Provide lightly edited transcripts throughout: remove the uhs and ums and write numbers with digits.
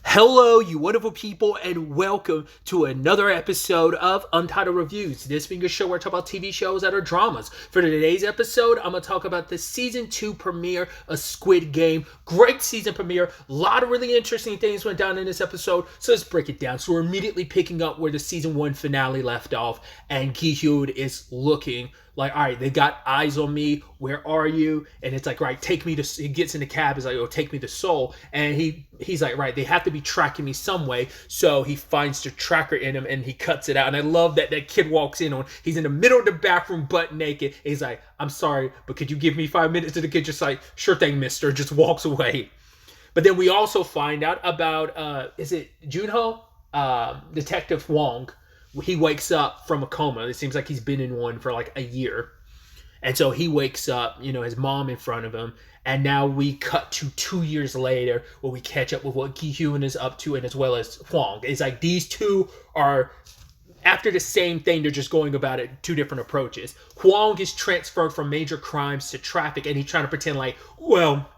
Hello, you wonderful people, and welcome to another episode of Untitled Reviews. This being a show where I talk about TV shows that are dramas. For today's episode, I'm going to talk about the Season 2 premiere of Squid Game. Great season premiere. A lot of really interesting things went down in this episode, so let's break it down. So we're immediately picking up where the Season 1 finale left off, and Gi-hoon is looking like, all right, they got eyes on me. Where are you? And it's like, right, take me to. He gets in the cab. He's like, oh, take me to Seoul. And he's like, right, they have to be tracking me some way. So he finds the tracker in him and he cuts it out. And I love that kid walks in on. He's in the middle of the bathroom, butt naked. And he's like, I'm sorry, but could you give me 5 minutes? And the kid just like, sure thing, mister. Just walks away. But then we also find out about is it Junho? Detective Wong. He wakes up from a coma. It seems like he's been in one for like a year. And so he wakes up, his mom in front of him. And now we cut to 2 years later where we catch up with what Gi-hoon is up to and as well as Hwang. It's like these two are after the same thing. They're just going about it two different approaches. Hwang is transferred from major crimes to traffic, and he's trying to pretend like, well,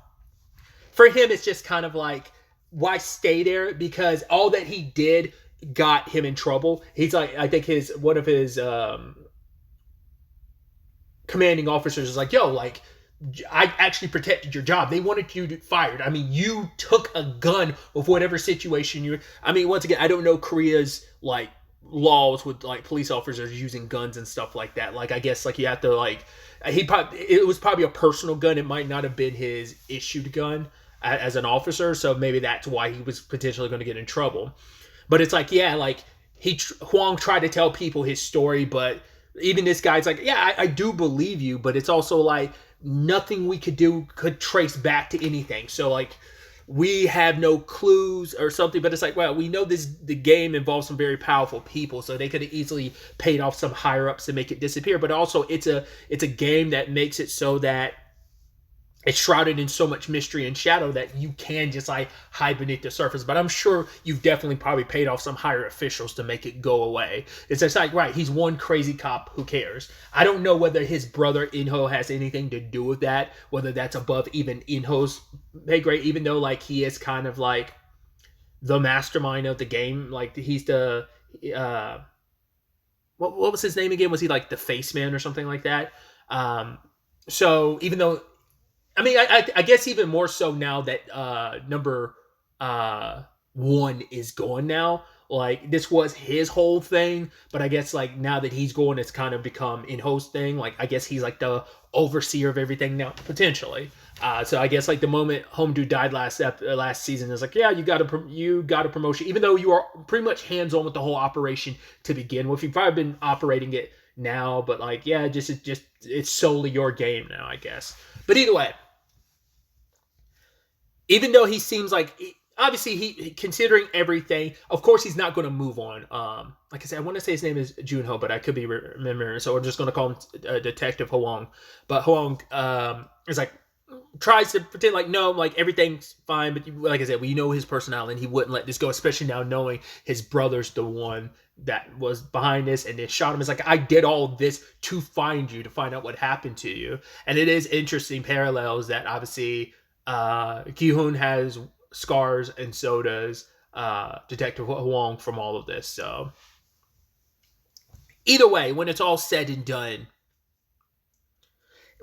for him, it's just kind of like, why stay there? Because all that he did got him in trouble. He's like, I think one of his commanding officers is like, yo, like, I actually protected your job. They wanted you fired. I mean, you took a gun of whatever situation you. I mean, once again, I don't know Korea's like laws with like police officers using guns and stuff like that. Like, I guess like you have to like it was probably a personal gun. It might not have been his issued gun as an officer, so maybe that's why he was potentially going to get in trouble. But it's like, yeah, like Hwang tried to tell people his story, but even this guy's like, yeah, I do believe you, but it's also like nothing we could do could trace back to anything. So like we have no clues or something, but it's like, well, we know the game involves some very powerful people, so they could have easily paid off some higher ups to make it disappear. But also it's a game that makes it so that it's shrouded in so much mystery and shadow that you can just like hide beneath the surface. But I'm sure you've definitely probably paid off some higher officials to make it go away. It's just like, right, he's one crazy cop, who cares? I don't know whether his brother Inho has anything to do with that, whether that's above even Inho's pay grade, even though like he is kind of like the mastermind of the game. Like he's the what was his name again? Was he like the face man or something like that? So even though, I mean, I guess even more so now that number one is gone now. Like, this was his whole thing, but I guess, like, now that he's gone, it's kind of become in-host thing. Like, I guess he's, like, the overseer of everything now, potentially. So I guess, like, the moment Home Dude died last season, it's like, yeah, you got a promotion. Even though you are pretty much hands-on with the whole operation to begin with. You've probably been operating it now, but, like, yeah, it's solely your game now, I guess. But either way, even though he seems like, obviously he considering everything, of course he's not going to move on. Like I said, I want to say his name is Junho, but I could be remembering, so we're just going to call him Detective Hwang. But Hwang is like, tries to pretend like, no, like everything's fine, but like I said, we know his personality and he wouldn't let this go, especially now knowing his brother's the one that was behind this and then shot him. It's like, I did all this to find you, to find out what happened to you. And it is interesting parallels that obviously Gi-hoon has scars, and so does Detective Hwang from all of this. So either way, when it's all said and done,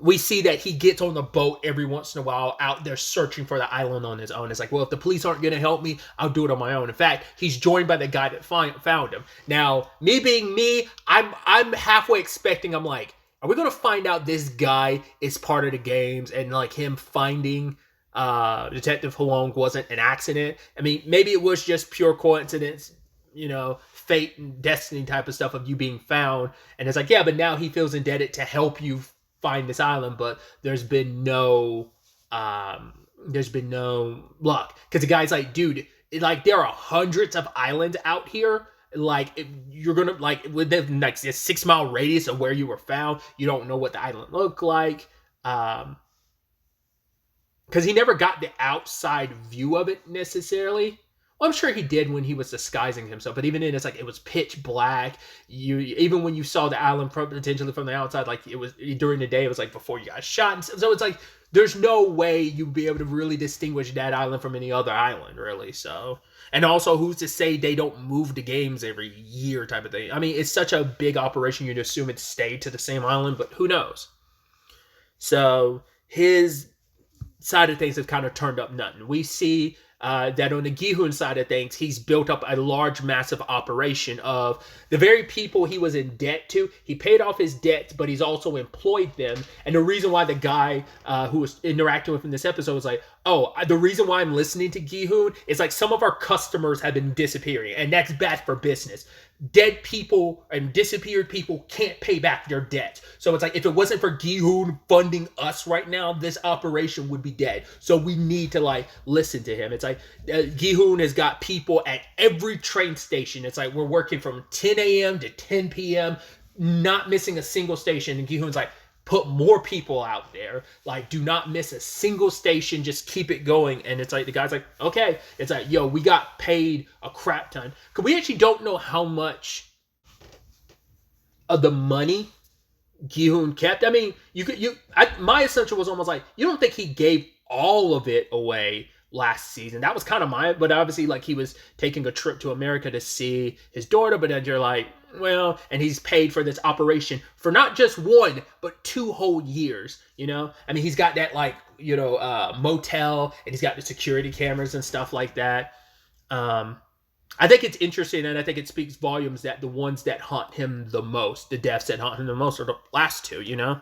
we see that he gets on the boat every once in a while out there searching for the island on his own. It's like, well, if the police aren't going to help me, I'll do it on my own. In fact, he's joined by the guy that found him. Now, me being me, I'm halfway expecting, I'm like, are we going to find out this guy is part of the games and like him finding Detective Hwang wasn't an accident? I mean, maybe it was just pure coincidence, fate and destiny type of stuff of you being found. And it's like, yeah, but now he feels indebted to help you find this island, but there's been no luck. Because the guy's like, dude, like there are hundreds of islands out here. Like, if you're gonna like within like a 6 mile radius of where you were found, you don't know what the island looked like. Because he never got the outside view of it necessarily. Well, I'm sure he did when he was disguising himself, but even then, it's like it was pitch black. Even when you saw the island potentially from the outside, like it was during the day, it was like before you got shot. And so it's like there's no way you'd be able to really distinguish that island from any other island, really. So, and also, who's to say they don't move the games every year, type of thing? I mean, it's such a big operation, you'd assume it stayed to the same island, but who knows? So his side of things have kind of turned up nothing. We see that on the Gihun side of things, he's built up a large, massive operation of the very people he was in debt to. He paid off his debts, but he's also employed them. And the reason why the guy who was interacting with him in this episode was like, oh, the reason why I'm listening to Gihun is like some of our customers have been disappearing, and that's bad for business. Dead people and disappeared people can't pay back their debt. So it's like, if it wasn't for Gihun funding us right now, this operation would be dead. So we need to like listen to him. It's like Gihun has got people at every train station. It's like we're working from 10 a.m. to 10 p.m., not missing a single station. And Gihun's like, put more people out there. Like, do not miss a single station. Just keep it going. And it's like, the guy's like, okay. It's like, yo, we got paid a crap ton. Because we actually don't know how much of the money Gihun kept. I mean, my assumption was almost like, you don't think he gave all of it away last season? That was kind of but obviously, like, he was taking a trip to America to see his daughter, but then you're like, well, and he's paid for this operation for not just 1, but 2 whole years, you know? I mean, he's got that, like, you know, motel, and he's got the security cameras and stuff like that. I think it's interesting, and I think it speaks volumes that the ones that haunt him the most, the deaths that haunt him the most, are the last 2, you know?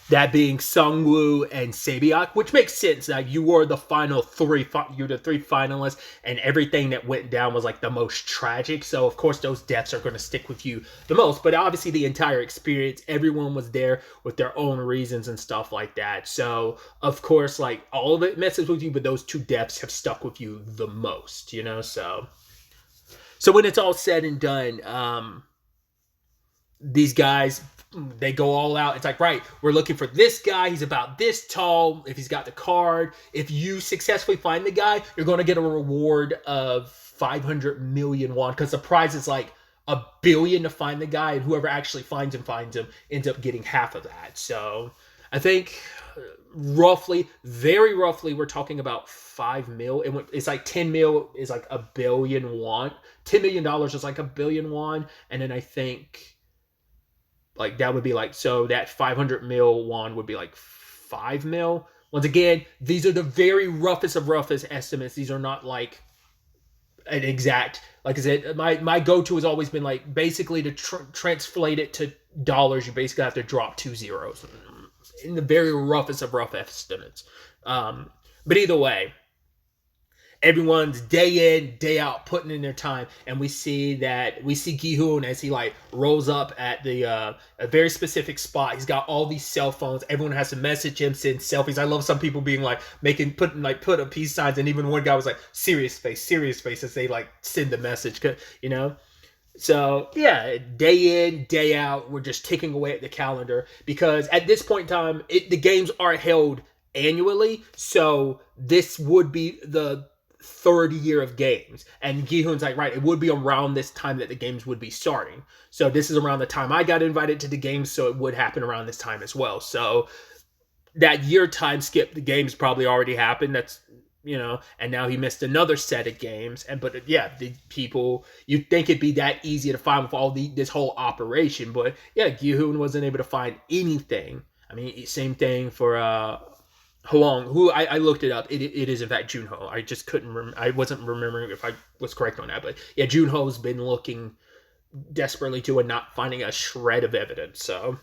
That being Sungwoo and Sabiak, which makes sense. Like, you were the final 3, you're the 3 finalists, and everything that went down was like the most tragic. So of course those deaths are going to stick with you the most. But obviously the entire experience, everyone was there with their own reasons and stuff like that. So of course, like, all of it messes with you, but those 2 deaths have stuck with you the most, you know. So when it's all said and done, these guys, they go all out. It's like, right, we're looking for this guy. He's about this tall. If he's got the card, if you successfully find the guy, you're going to get a reward of 500 million won, because the prize is like $1 billion to find the guy, and whoever actually finds him ends up getting half of that. So I think roughly, very roughly, we're talking about 5 mil. It's like 10 mil is like $1 billion won. $10 million is like $1 billion won. And then I think, like, that would be like, so that 500 mil won would be like 5 mil. Once again, these are the very roughest of roughest estimates. These are not like an exact, like I said, my go-to has always been like, basically to translate it to dollars, you basically have to drop 2 zeros in the very roughest of rough estimates. But either way, everyone's day in, day out, putting in their time, and we see Gihun as he like rolls up at the a very specific spot. He's got all these cell phones. Everyone has to message him, send selfies. I love some people being like put up peace signs, and even one guy was like serious face as they like send the message, you know. So yeah, day in, day out, we're just ticking away at the calendar, because at this point in time, the games are held annually, so this would be the 3rd year of games. And Gihun's like, right, it would be around this time that the games would be starting. So this is around the time I got invited to the games, so it would happen around this time as well. So that year time skip, the games probably already happened. That's, you know, and now he missed another set of games. But yeah, the people, you'd think it'd be that easy to find with all this whole operation. But yeah, Gihun wasn't able to find anything. I mean, same thing for Hoang, who I looked it up. It is in fact Junho. I just couldn't I wasn't remembering if I was correct on that. But yeah, Junho's been looking desperately to and not finding a shred of evidence. So,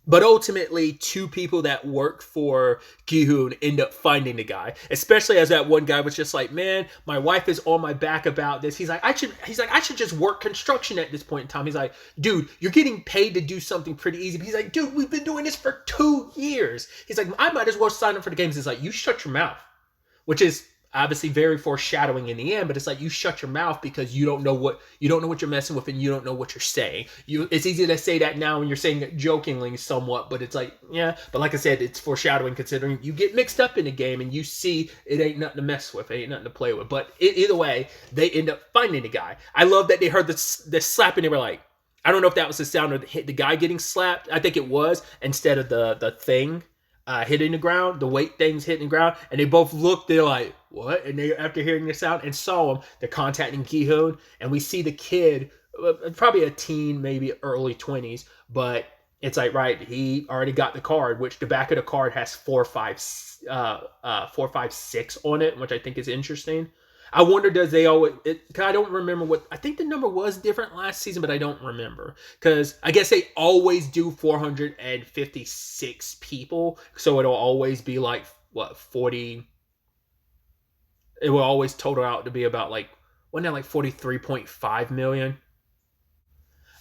but ultimately, 2 people that work for Gihun end up finding the guy. Especially as that one guy was just like, man, my wife is on my back about this. He's like, I should just work construction at this point in time. He's like, dude, you're getting paid to do something pretty easy. But he's like, dude, we've been doing this for 2 years. He's like, I might as well sign up for the games. He's like, you shut your mouth. Which is obviously very foreshadowing in the end, but it's like, you shut your mouth because you don't know what you're messing with, and you don't know what you're saying. It's easy to say that now, and you're saying it jokingly somewhat, but it's like, yeah. But like I said, it's foreshadowing, considering you get mixed up in a game and you see it ain't nothing to mess with, it ain't nothing to play with. But either way, they end up finding the guy. I love that they heard the slap and they were like, I don't know if that was the sound of the guy getting slapped. I think it was, instead of the thing. hitting the ground, the weight things hitting the ground, and they both look. They're like, "What?" And they, after hearing the sound and saw him, they're contacting Gi-hoon, and we see the kid, probably a teen, maybe early 20s, but it's like, right, he already got the card, which the back of the card has 456 on it, which I think is interesting. I wonder, does they always? I don't remember what. I think the number was different last season, but I don't remember because I guess they always do 456 people, so it'll always be like what 40. It will always total out to be about like wasn't that like 43.5 million,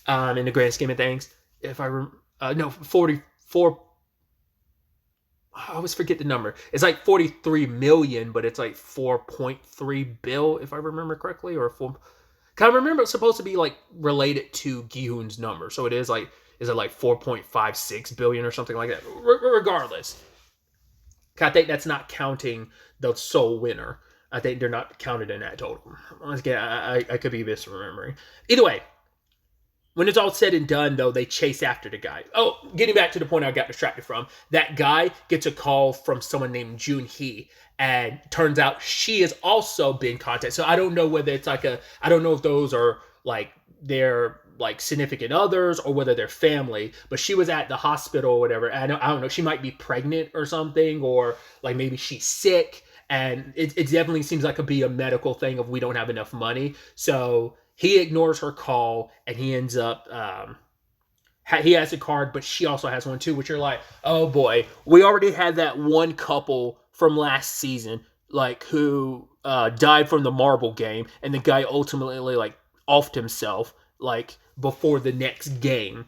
in the grand scheme of things. If I no 44. I always forget the number. It's like 43 million, but it's like 4.3 bill, if I remember correctly, or 4. Cause I remember it's supposed to be like related to Gi-hoon's number, so it is like, is it like 4.56 billion or something like that? Regardless, I think that's not counting the sole winner. I think they're not counted in that total. Again, I could be misremembering. Either way, when it's all said and done, though, they chase after the guy. Oh, getting back to the point I got distracted from, that guy gets a call from someone named Jun-hee, and turns out she has also been contacted. So I don't know whether it's like I don't know if those are like their like significant others or whether they're family, but she was at the hospital or whatever. I don't know. She might be pregnant or something, or like maybe she's sick. And it definitely seems like it'd be a medical thing of we don't have enough money. So he ignores her call, and he ends up, he has a card, but she also has one too, which you're like, oh boy, we already had that one couple from last season, like who died from the marble game, and the guy ultimately like offed himself like before the next game.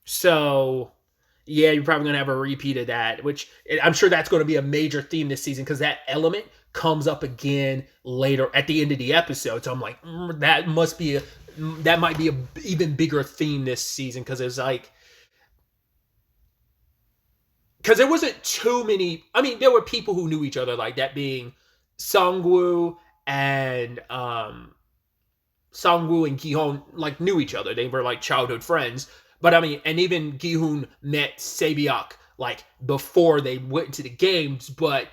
So yeah, you're probably going to have a repeat of that, which I'm sure that's going to be a major theme this season because that element comes up again later at the end of the episode. So I'm like, that might be a even bigger theme this season because it's like, because there wasn't too many. I mean, there were people who knew each other, like that being Sangwoo and Gi-hoon like knew each other. They were like childhood friends. But I mean, and even Gi-hoon met Sae-byeok like before they went into the games. But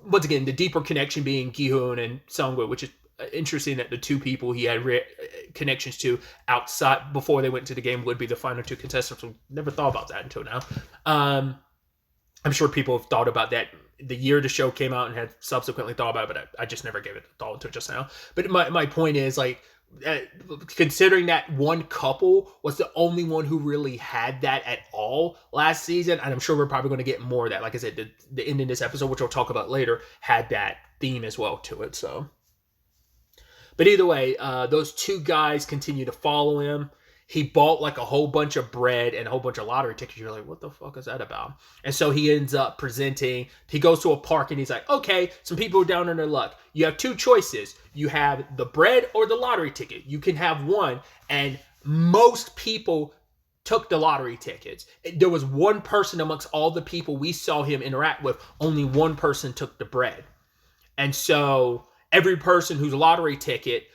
once again, the deeper connection being Gi-hoon and Sangwoo, which is interesting that the two people he had connections to outside before they went to the game would be the final two contestants. We never thought about that until now. I'm sure people have thought about that the year the show came out and had subsequently thought about it, but I just never gave it a thought until just now. But my point is like, considering that one couple was the only one who really had that at all last season, and I'm sure we're probably going to get more of that. Like I said, the end of this episode, which we'll talk about later, had that theme as well to it. So, but either way, those two guys continue to follow him. He bought like a whole bunch of bread and a whole bunch of lottery tickets. You're like, what the fuck is that about? And so he ends up presenting. He goes to a park and he's like, okay, some people are down on their luck. You have two choices. You have the bread or the lottery ticket. You can have one. And most people took the lottery tickets. There was one person amongst all the people we saw him interact with. Only one person took the bread. And so every person whose lottery ticket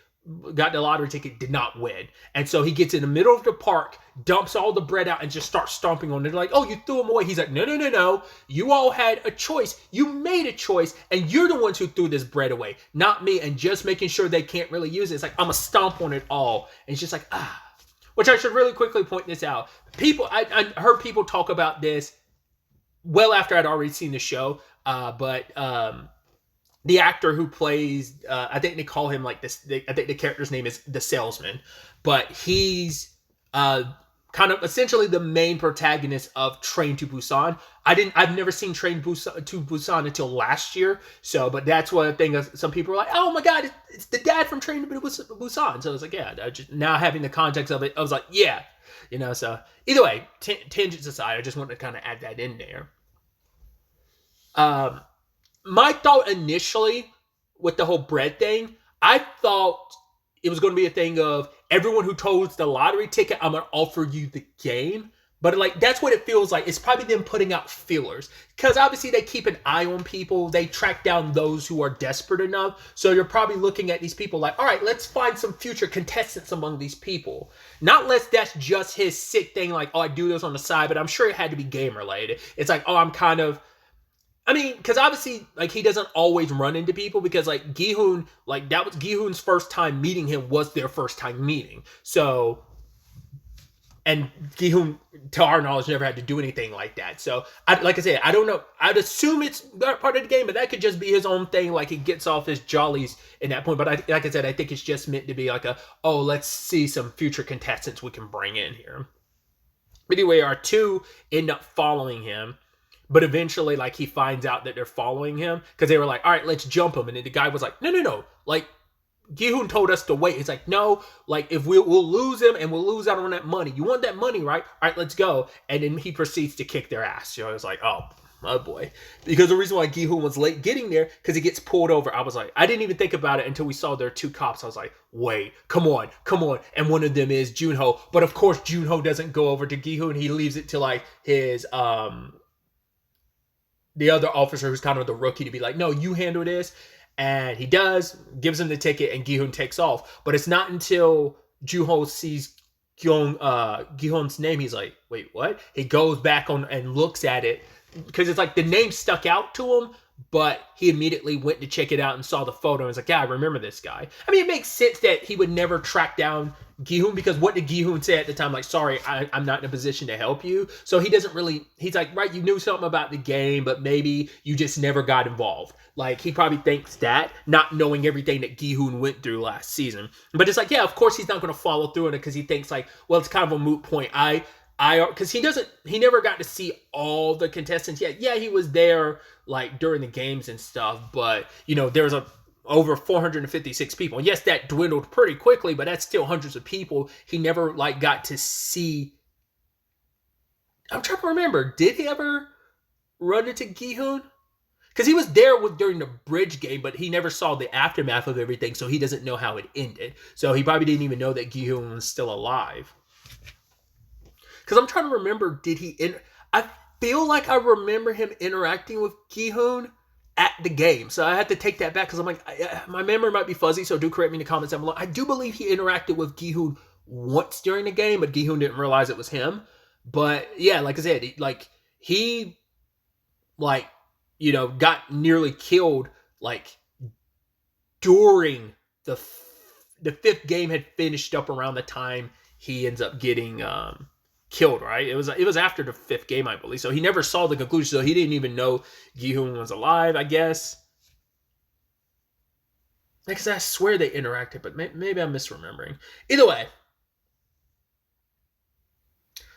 got the lottery ticket did not win. And so he gets in the middle of the park, dumps all the bread out, and just starts stomping on it. They're like, oh, you threw them away. He's like, no. You all had a choice. You made a choice, and you're the ones who threw this bread away, not me. And just making sure they can't really use it. It's like, I'm going to stomp on it all. And it's just like, Which I should really quickly point this out. I heard people talk about this well after I'd already seen the show. But the actor who plays, I think they call him like this. I think the character's name is the salesman, but he's kind of essentially the main protagonist of Train to Busan. I've never seen Train to Busan until last year. So, but that's one thing. Some people are like, "Oh my god, it's the dad from Train to Busan." So I was like, "Yeah." Now having the context of it, I was like, "Yeah," So either way, tangents aside, I just wanted to kind of add that in there. My thought initially with the whole bread thing, I thought it was going to be a thing of everyone who told the lottery ticket, I'm going to offer you the game. But like, that's what it feels like. It's probably them putting out feelers. Because obviously they keep an eye on people. They track down those who are desperate enough. So you're probably looking at these people like, all right, let's find some future contestants among these people. Not unless that's just his sick thing like, oh, I do this on the side. But I'm sure it had to be game related. It's like, oh, I'm kind of I mean, because obviously, like, he doesn't always run into people because, like, Gi-hun, like, that was Gi-hun's first time meeting him was their first time meeting. So, and Gi-hun, to our knowledge, never had to do anything like that. So, like I said, I don't know. I'd assume it's part of the game, but that could just be his own thing. Like, he gets off his jollies in that point. But like I said, I think it's just meant to be like let's see some future contestants we can bring in here. But anyway, our two end up following him. But eventually, like, he finds out that they're following him because they were like, all right, let's jump him. And then the guy was like, no. Like, Gi-hun told us to wait. It's like, no, like, if we'll lose him and we'll lose out on that money. You want that money, right? All right, let's go. And then he proceeds to kick their ass. You know, it's like, oh boy. Because the reason why Gi-hun was late getting there, because he gets pulled over. I was like, I didn't even think about it until we saw there are two cops. I was like, wait, come on. And one of them is Junho. But of course, Junho doesn't go over to Gi-hun. He leaves it to, like, his, the other officer who's kind of the rookie to be like, no, you handle this. And he does, gives him the ticket, and Gi-hun takes off. But it's not until Junho sees Gi-hun's name, he's like, wait, what? He goes back on and looks at it because it's like the name stuck out to him, but he immediately went to check it out and saw the photo and was like, yeah, I remember this guy. I mean, it makes sense that he would never track down Gi-hun because what did Gi-hun say at the time? Like, sorry, I'm not in a position to help you. So he doesn't really, he's like, right, you knew something about the game, but maybe you just never got involved. Like, he probably thinks that, not knowing everything that Gi-hun went through last season. But it's like, yeah, of course he's not going to follow through on it because he thinks like, well, it's kind of a moot point. Because he never got to see all the contestants yet. Yeah, he was there like during the games and stuff, but you know, there's over 456 people. And yes, that dwindled pretty quickly, but that's still hundreds of people. He never like got to see. I'm trying to remember, did he ever run into Gi-hun? Because he was there during the bridge game, but he never saw the aftermath of everything, so he doesn't know how it ended. So he probably didn't even know that Gi-hun was still alive. Because I'm trying to remember, I feel like I remember him interacting with Gi-hun at the game. So I had to take that back because I'm like, my memory might be fuzzy, so do correct me in the comments down below. I do believe he interacted with Gi-hun once during the game, but Gi-hun didn't realize it was him. But yeah, like I said, he got nearly killed like during the fifth game had finished up around the time he ends up getting killed, right? It was after the fifth game, I believe. So he never saw the conclusion. So he didn't even know Gi-hun was alive, I guess. Because I swear they interacted, but maybe I'm misremembering. Either way,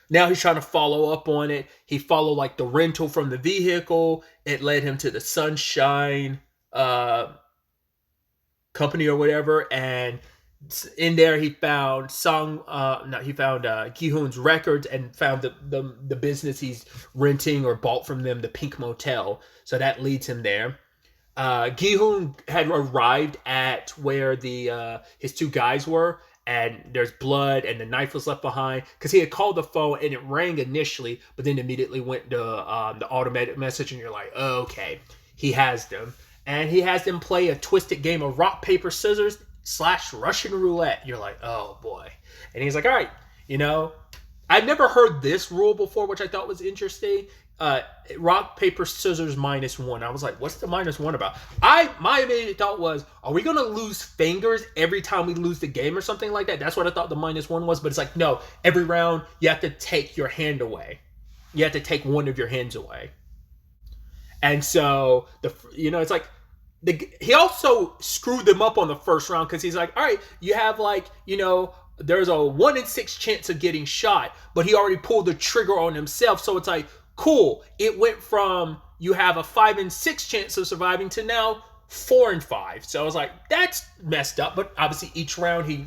now he's trying to follow up on it. He followed like the rental from the vehicle. It led him to the Sunshine company or whatever, and in there he found Gi-hun's records and found the business he's renting or bought from them, the Pink Motel. So that leads him there. Gi-hun had arrived at where his two guys were, and there's blood and the knife was left behind because he had called the phone and it rang initially, but then immediately went to the automated message, and you're like, okay, he has them. And he has them play a twisted game of rock, paper, scissors / Russian roulette. You're like, oh boy. And he's like, all right, I've never heard this rule before, which I thought was interesting. Rock, paper, scissors -1. I was like, what's the -1 about? My immediate thought was, are we going to lose fingers every time we lose the game or something like that? That's what I thought the -1 was. But it's like, no, every round you have to take your hand away. You have to take one of your hands away. And so, it's like, he also screwed them up on the first round because he's like, all right, you have there's a 1 in 6 chance of getting shot, but he already pulled the trigger on himself. So it's like, cool. It went from you have a 5 in 6 chance of surviving to now 4 in 5. So I was like, that's messed up. But obviously each round he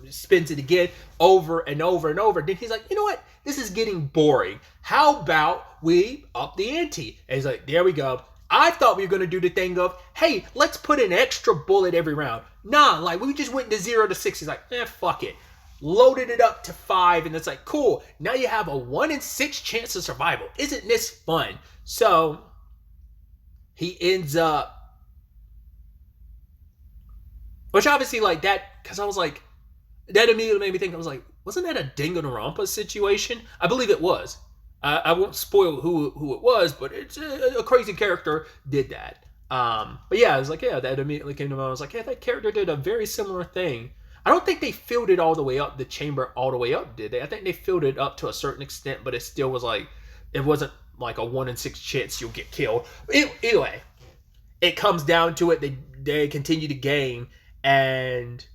spins it again over and over and over. Then he's like, you know what? This is getting boring. How about we up the ante? And he's like, there we go. I thought we were going to do the thing of, hey, let's put an extra bullet every round. Nah, like we just went to 0 to 6. He's like, fuck it. Loaded it up to 5, and it's like, cool. Now you have a 1 in 6 chance of survival. Isn't this fun? So he ends up, which obviously like that, because I was like, that immediately made me think, I was like, wasn't that a Danganronpa situation? I believe it was. I won't spoil who it was, but it's a crazy character did that. But yeah, I was like, yeah, that immediately came to mind. I was like, yeah, that character did a very similar thing. I don't think they filled it all the way up, the chamber all the way up, did they? I think they filled it up to a certain extent, but it still was like, it wasn't like a 1 in 6 chance you'll get killed. Anyway, it comes down to it. They continue to game, and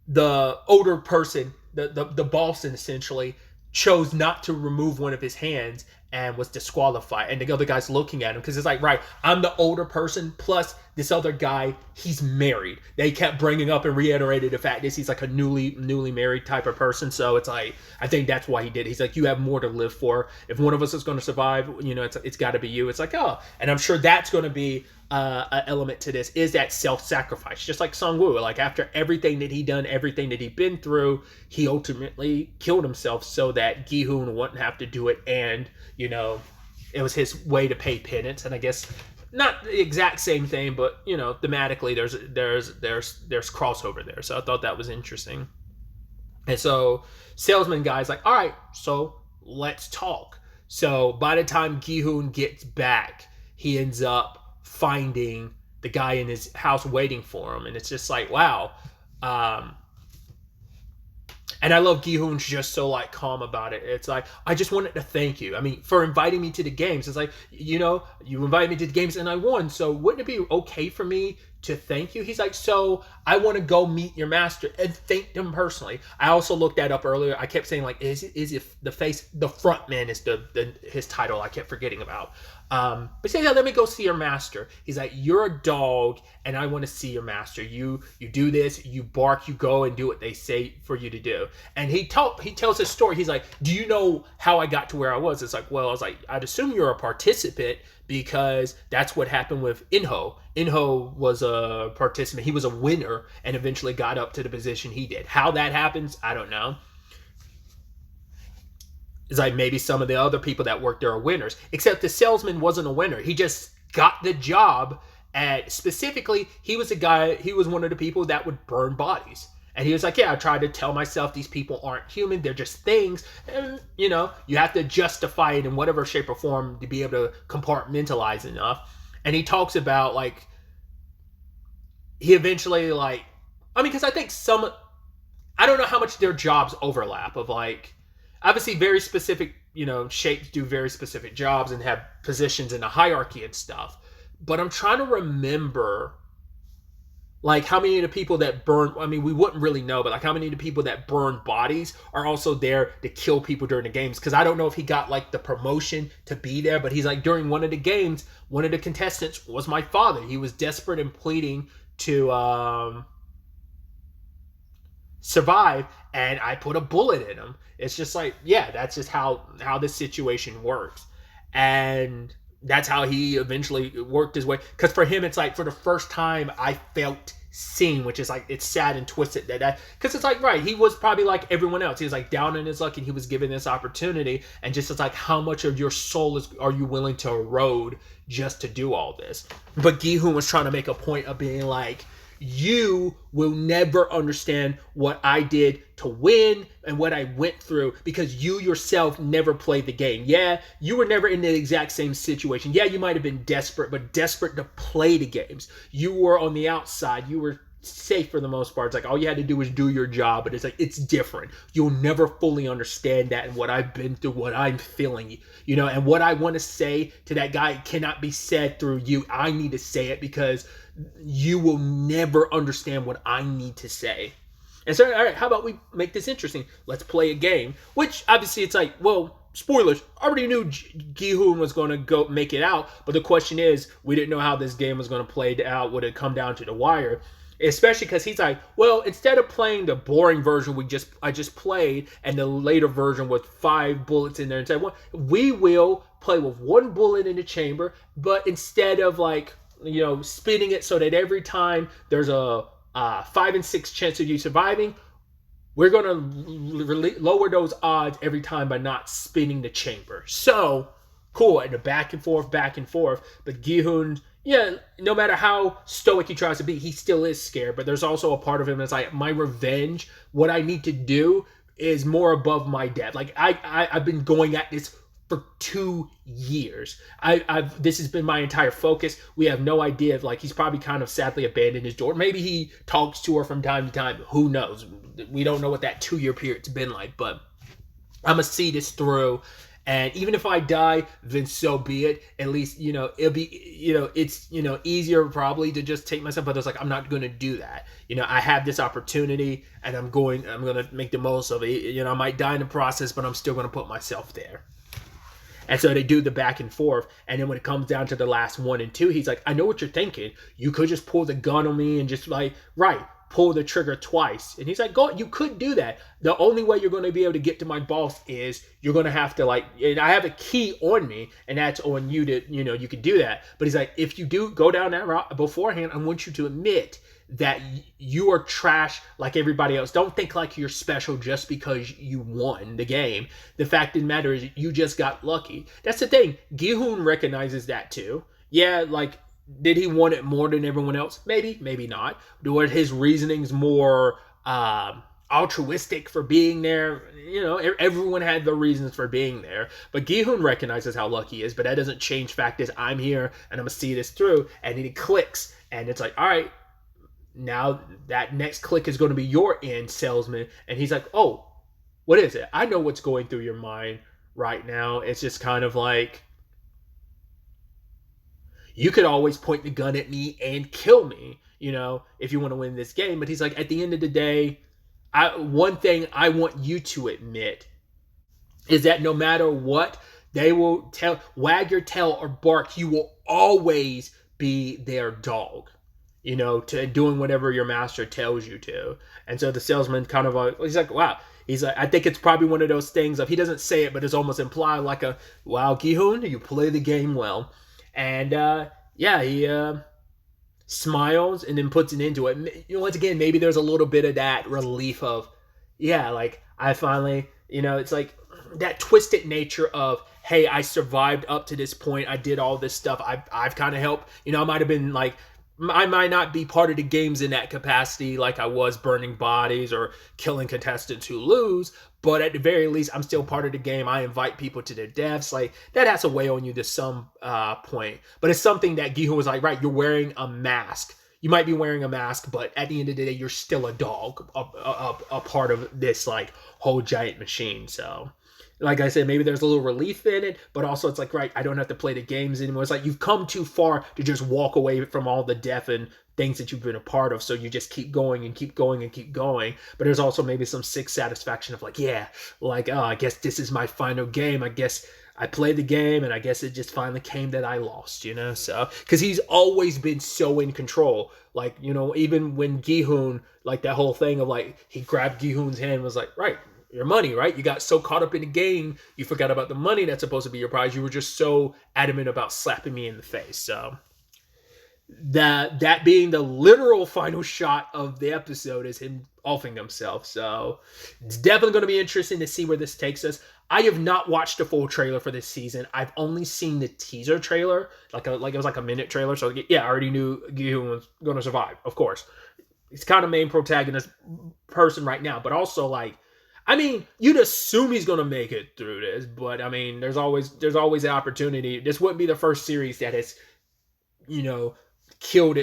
the older person, the boss essentially, chose not to remove one of his hands and was disqualified. And the other guy's looking at him because it's like, right, I'm the older person, plus this other guy, he's married. They kept bringing up and reiterated the fact that he's like a newly married type of person. So it's like, I think that's why he did. He's like, you have more to live for. If one of us is going to survive, it's got to be you. It's like, oh, and I'm sure that's going to be an element to this, is that self-sacrifice. Just like Sung Woo, like after everything that he done, everything that he'd been through, he ultimately killed himself so that Gi-hoon wouldn't have to do it, and it was his way to pay penance. And I guess not the exact same thing, but thematically there's crossover there. So I thought that was interesting. And so salesman guy's like, all right, so let's talk. So by the time Gi-hoon gets back, he ends up finding the guy in his house waiting for him, and it's just like, wow. And I love Gi-hoon's just so like calm about it. It's like, I just wanted to thank you. I mean, for inviting me to the games. It's like, you invited me to the games and I won. So wouldn't it be okay for me to thank you? He's like, so I want to go meet your master and thank them personally. I also looked that up earlier. I kept saying like, is it the front man is his title I kept forgetting about. But say, yeah, let me go see your master. He's like, you're a dog and I want to see your master. You do this, you bark, you go and do what they say for you to do. And he tells his story. He's like, do you know how I got to where I was? It's like, well, I was like, I'd assume you're a participant because that's what happened with Inho. Inho was a participant. He was a winner and eventually got up to the position he did. How that happens, I don't know. It's like maybe some of the other people that worked there are winners. Except the salesman wasn't a winner. He just got the job. And specifically, he was one of the people that would burn bodies. And he was like, yeah, I tried to tell myself these people aren't human. They're just things. And, you have to justify it in whatever shape or form to be able to compartmentalize enough. And he talks about, like, he eventually, like, I mean, because I think I don't know how much their jobs overlap of, like, obviously very specific, shapes do very specific jobs and have positions in the hierarchy and stuff. But I'm trying to remember, like, how many of the people that burn, I mean, we wouldn't really know, but like how many of the people that burn bodies are also there to kill people during the games. Because I don't know if he got like the promotion to be there, but he's like, during one of the games, one of the contestants was my father. He was desperate and pleading to survive, and I put a bullet in him. It's just like, yeah, that's just how this situation works. And that's how he eventually worked his way. Because for him, it's like, for the first time, I felt seen, which is like, it's sad and twisted that because it's like, right, he was probably like everyone else. He was like down in his luck, and he was given this opportunity. And just, it's like, how much of your soul are you willing to erode just to do all this? But Gi-hoon was trying to make a point of being like, you will never understand what I did to win and what I went through because you yourself never played the game. Yeah, you were never in the exact same situation. Yeah, you might have been desperate, but desperate to play the games. You were on the outside. You were safe for the most part. It's like all you had to do was do your job, but it's like, it's different. You'll never fully understand that and what I've been through, what I'm feeling, and what I want to say to that guy cannot be said through you. I need to say it because you will never understand what I need to say. And so, all right, how about we make this interesting? Let's play a game. Which, obviously, it's like, well, spoilers. I already knew Gi-hoon was going to go make it out. But the question is, we didn't know how this game was going to play out. Would it come down to the wire? Especially because he's like, well, instead of playing the boring version I just played, and the later version with 5 bullets in there, and said, well, we will play with 1 bullet in the chamber, but instead of like, spinning it so that every time there's a 5 in 6 chance of you surviving, we're going to lower those odds every time by not spinning the chamber. So, cool. And the back and forth. But Gi-hoon, yeah, no matter how stoic he tries to be, he still is scared. But there's also a part of him that's like, my revenge, what I need to do, is more above my depth. Like I've been going at this for 2 years. I've this has been my entire focus. We have no idea if like he's probably kind of sadly abandoned his door. Maybe he talks to her from time to time. Who knows? We don't know what that 2 year period's been like, but I'm gonna see this through. And even if I die, then so be it. At least, it'll be, it's, easier probably to just take myself, but it's like, I'm not going to do that. I have this opportunity and I'm going to make the most of it. I might die in the process, but I'm still going to put myself there. And so they do the back and forth. And then when it comes down to the last 1 and 2, he's like, I know what you're thinking. You could just pull the gun on me and just like, right, pull the trigger twice. And he's like, go, you could do that. The only way you're going to be able to get to my boss is you're going to have to like, and I have a key on me and that's on you to, you can do that. But he's like, if you do go down that route beforehand, I want you to admit that you are trash like everybody else. Don't think like you're special just because you won the game. The fact of the matter is you just got lucky. That's the thing. Gi-hoon recognizes that too. Yeah, like, did he want it more than everyone else? Maybe, maybe not. Were his reasonings more altruistic for being there? Everyone had their reasons for being there. But Gi-hoon recognizes how lucky he is, but that doesn't change fact is I'm here and I'm going to see this through. And then he clicks and it's like, all right, now that next click is going to be your end, salesman. And he's like, oh, what is it? I know what's going through your mind right now. It's just kind of like, you could always point the gun at me and kill me, if you want to win this game. But he's like, at the end of the day, one thing I want you to admit is that no matter what, they will wag your tail or bark, you will always be their dog, to doing whatever your master tells you to. And so the salesman kind of he's like, wow. He's like, I think it's probably one of those things of, he doesn't say it, but it's almost implied like a, wow, Gi-hoon, you play the game well. And he smiles and then puts an end to it. Once again, maybe there's a little bit of that relief of, like I finally, it's like that twisted nature of, hey, I survived up to this point. I did all this stuff. I've kind of helped. I might have been like, I might not be part of the games in that capacity, like I was burning bodies or killing contestants who lose, but at the very least, I'm still part of the game. I invite people to their deaths. Like, that has to weigh on you to some point. But it's something that Gi-hoon was like, right, you're wearing a mask. You might be wearing a mask, but at the end of the day, you're still a dog, a part of this, like, whole giant machine. So, like I said, maybe there's a little relief in it, but also it's like, right, I don't have to play the games anymore. It's like you've come too far to just walk away from all the death and things that you've been a part of. So you just keep going and keep going and keep going. But there's also maybe some sick satisfaction of like, I guess this is my final game. I guess I played the game and I guess it just finally came that I lost, So, because he's always been so in control. Like, even when Gi-hoon, like that whole thing of like, he grabbed Gi-hoon's hand and was like, right, your money, right? You got so caught up in the game, you forgot about the money that's supposed to be your prize. You were just so adamant about slapping me in the face. So that being the literal final shot of the episode is him offing himself. So it's definitely going to be interesting to see where this takes us. I have not watched the full trailer for this season. I've only seen the teaser trailer, like it was like a minute trailer. So I already knew Gi-hoon was going to survive. Of course, he's kind of main protagonist person right now, but also like, you'd assume he's going to make it through this, but there's always the opportunity. This wouldn't be the first series that has, killed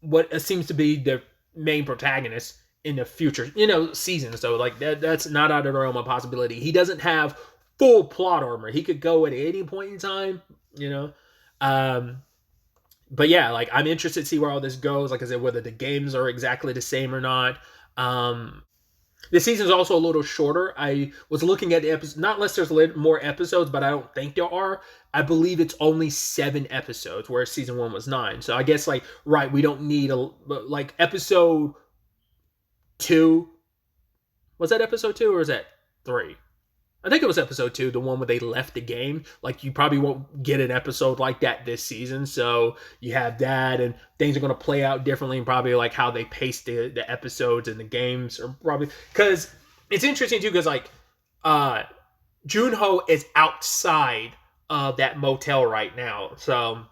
what seems to be the main protagonist in the future, season. So like that's not out of the realm of possibility. He doesn't have full plot armor. He could go at any point in time, but yeah, like I'm interested to see where all this goes. Like I said, whether the games are exactly the same or not. This season is also a little shorter. I was looking at the episodes, not unless there's more episodes, but I don't think there are. I believe it's only 7 episodes, whereas season 1 was 9. So I guess, like, right, we don't need episode 2. Was that episode 2 or is that 3? I think it was episode 2, the one where they left the game. Like, you probably won't get an episode like that this season. So you have that, and things are going to play out differently, and probably like how they pace the episodes and the games are probably, because it's interesting too, because like Junho is outside of that motel right now. So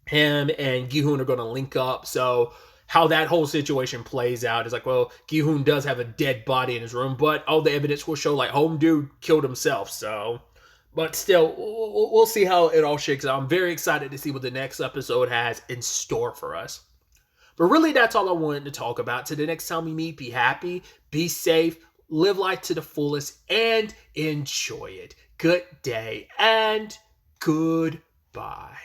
him and Gi-hoon are going to link up. So how that whole situation plays out. It's like, well, Gi-hoon does have a dead body in his room, but all the evidence will show like home dude killed himself. So, but still, we'll see how it all shakes out. I'm very excited to see what the next episode has in store for us. But really, that's all I wanted to talk about. Till the next time we meet, be happy, be safe, live life to the fullest, and enjoy it. Good day and goodbye.